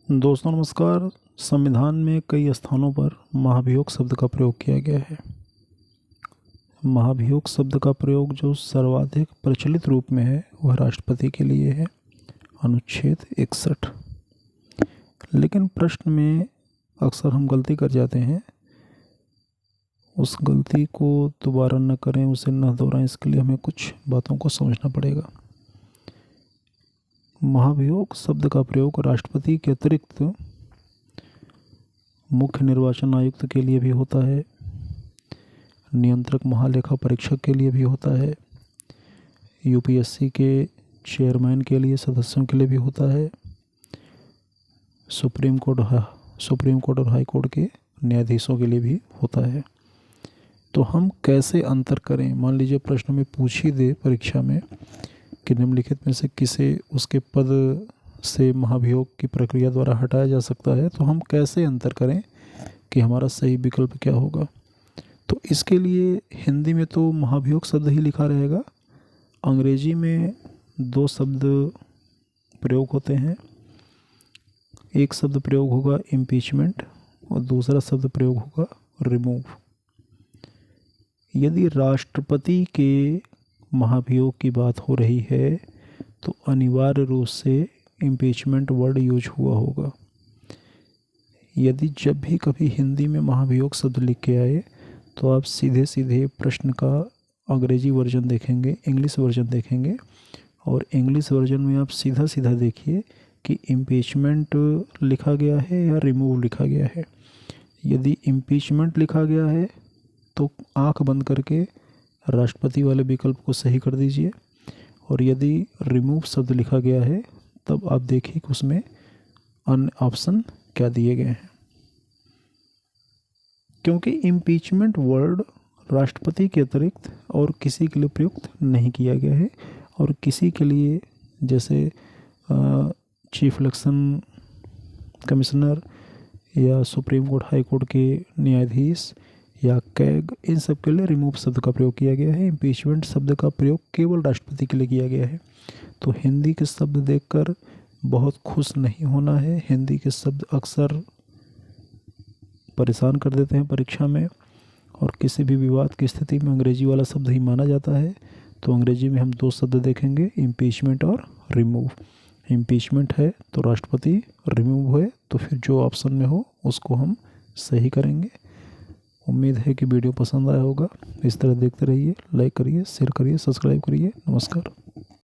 दोस्तों नमस्कार। संविधान में कई स्थानों पर महाभियोग शब्द का प्रयोग किया गया है। महाभियोग शब्द का प्रयोग जो सर्वाधिक प्रचलित रूप में है वह राष्ट्रपति के लिए है, अनुच्छेद 61। लेकिन प्रश्न में अक्सर हम गलती कर जाते हैं, उस गलती को दोबारा न करें, उसे न दोहराएं। इसके लिए हमें कुछ बातों को समझना पड़ेगा। महाभियोग शब्द का प्रयोग राष्ट्रपति के अतिरिक्त मुख्य निर्वाचन आयुक्त के लिए भी होता है, नियंत्रक महालेखा परीक्षक के लिए भी होता है, यूपीएससी के चेयरमैन के लिए, सदस्यों के लिए भी होता है, सुप्रीम कोर्ट और हाई कोर्ट के न्यायाधीशों के लिए भी होता है। तो हम कैसे अंतर करें? मान लीजिए प्रश्न में पूछ ही दे परीक्षा में कि निम्नलिखित में से किसे उसके पद से महाभियोग की प्रक्रिया द्वारा हटाया जा सकता है, तो हम कैसे अंतर करें कि हमारा सही विकल्प क्या होगा? तो इसके लिए हिंदी में तो महाभियोग शब्द ही लिखा रहेगा, अंग्रेजी में दो शब्द प्रयोग होते हैं। एक शब्द प्रयोग होगा इम्पीचमेंट और दूसरा शब्द प्रयोग होगा रिमूव। यदि राष्ट्रपति के महाभियोग की बात हो रही है तो अनिवार्य रूप से इम्पीचमेंट वर्ड यूज हुआ होगा। यदि जब भी कभी हिंदी में महाभियोग शब्द लिख के आए तो आप सीधे सीधे प्रश्न का अंग्रेजी वर्जन देखेंगे, इंग्लिश वर्जन देखेंगे, और इंग्लिश वर्जन में आप सीधा सीधा देखिए कि इम्पीचमेंट लिखा गया है या रिमूव लिखा गया है। यदि इम्पीचमेंट लिखा गया है तो आंख बंद करके राष्ट्रपति वाले विकल्प को सही कर दीजिए, और यदि रिमूव शब्द लिखा गया है तब आप देखिए कि उसमें अन्य ऑप्शन क्या दिए गए हैं। क्योंकि इम्पीचमेंट वर्ड राष्ट्रपति के अतिरिक्त और किसी के लिए प्रयुक्त नहीं किया गया है, और किसी के लिए जैसे चीफ इलेक्शन कमिश्नर या सुप्रीम कोर्ट हाई कोर्ट के न्यायाधीश या कैग, इन सब के लिए रिमूव शब्द का प्रयोग किया गया है। इम्पीचमेंट शब्द का प्रयोग केवल राष्ट्रपति के लिए किया गया है। तो हिंदी के शब्द देखकर बहुत खुश नहीं होना है। हिंदी के शब्द अक्सर परेशान कर देते हैं परीक्षा में, और किसी भी विवाद की स्थिति में अंग्रेजी वाला शब्द ही माना जाता है। तो अंग्रेजी में हम दो शब्द देखेंगे, इम्पीचमेंट और रिमूव। इम्पीचमेंट है तो राष्ट्रपति, रिमूव है तो फिर जो ऑप्शन में हो उसको हम सही करेंगे। उम्मीद है कि वीडियो पसंद आया होगा। इस तरह देखते रहिए, लाइक करिए, शेयर करिए, सब्सक्राइब करिए। नमस्कार।